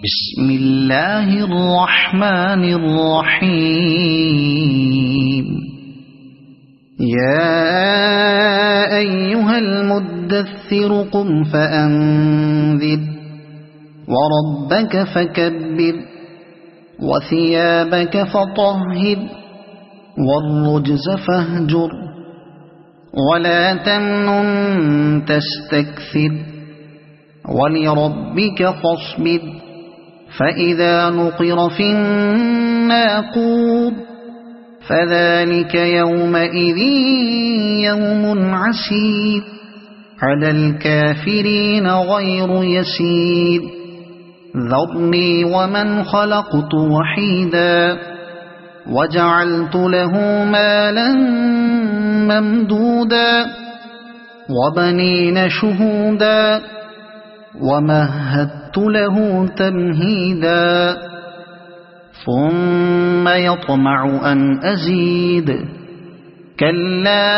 بسم الله الرحمن الرحيم. يا أيها المدثر قم فأنذر وربك فكبر وثيابك فطهر والرجز فاهجر ولا تمنن تستكثر ولربك فاصبر فإذا نقر في الناقور فذلك يومئذ يوم عسير على الكافرين غير يسير. ذرني ومن خلقت وحيدا وجعلت له مالا ممدودا وبنين شهودا ومهدت له تمهيدا ثم يطمع أن أزيد كلا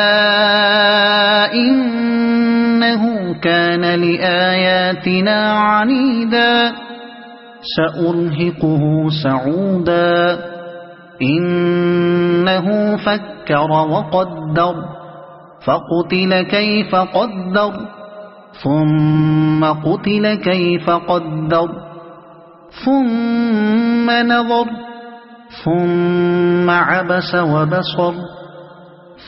إنه كان لآياتنا عنيدا سأرهقه سعودا إنه فكر وقدر فقتل كيف قدر ثم قتل كيف قدر ثم نظر ثم عبس وبصر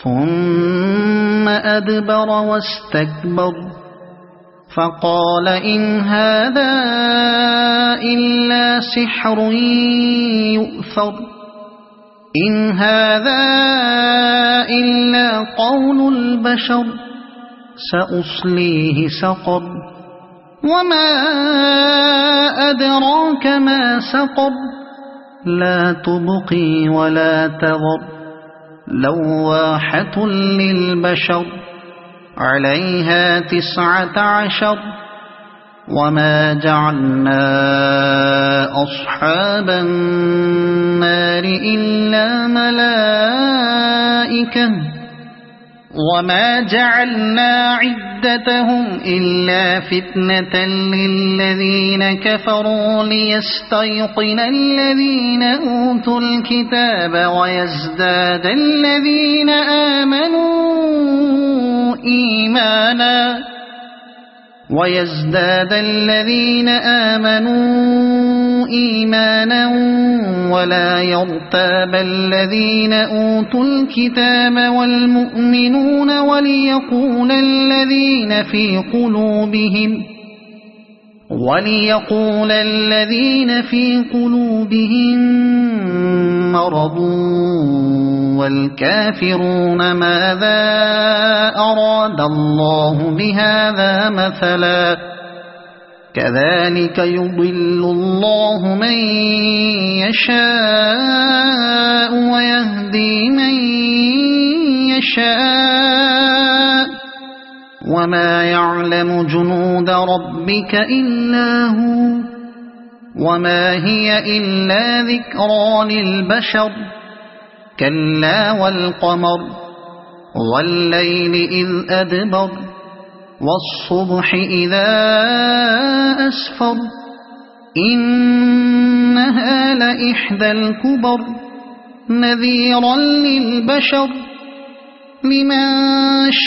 ثم أدبر واستكبر فقال إن هذا إلا سحر يؤثر إن هذا إلا قول البشر سأصليه سقر وما أدراك ما سقر لا تبقي ولا تذر لواحة للبشر عليها 19 وما جعلنا أصحاب النار إلا ملائكة وما جعلنا عدتهم إلا فتنة للذين كفروا ليستيقن الذين أوتوا الكتاب ويزداد الذين آمنوا إيمانا ولا يرتاب الذين أوتوا الكتاب والمؤمنون وليقول الذين في قلوبهم مرض والكافرون ماذا أراد الله بهذا مثلا كذلك يضل الله من يشاء ويهدي من يشاء وما يعلم جنود ربك إلا هو وما هي إلا ذكرى للبشر كلا والقمر والليل إذ أدبر والصبح إذا أسفر إنها لإحدى الكبر نذيرا للبشر لمن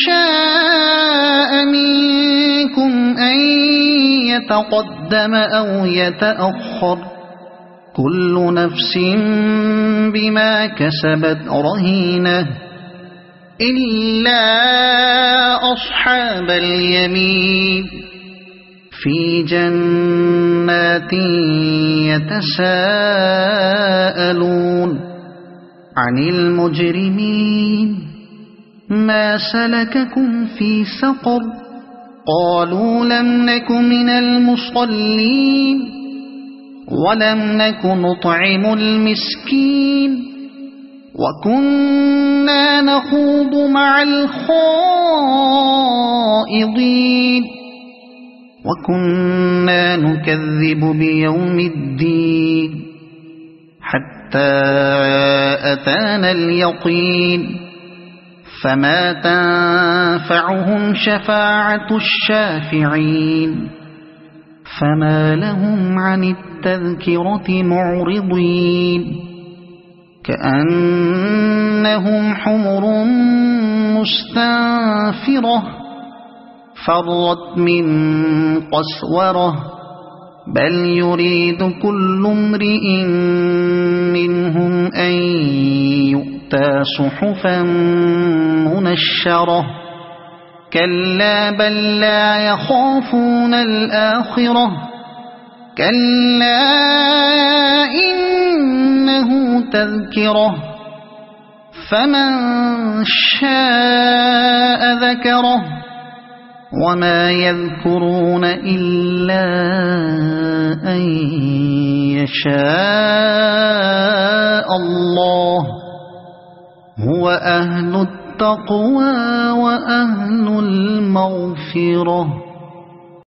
شاء منكم أن يتقدم أو يتأخر كل نفس بما كسبت رهينة إلا أصحاب اليمين في جنات يتساءلون عن المجرمين ما سلككم في سقر قالوا لم نك من المصلين ولم نك نطعم المسكين وكنا نخوض مع الخائضين وكنا نكذب بيوم الدين حتى أتانا اليقين فما تنفعهم شفاعة الشافعين فما لهم عن التذكرة معرضين كأنهم حمر مستنفرة فرت من قسورة بل يريد كل امرئ منهم أن يؤتى صحفا منشرة كلا بل لا يخافون الآخرة كلا إنه تذكرة فمن شاء ذكره وما يذكرون إلا أن يشاء الله هو أهل التقوى وأهل المغفرة.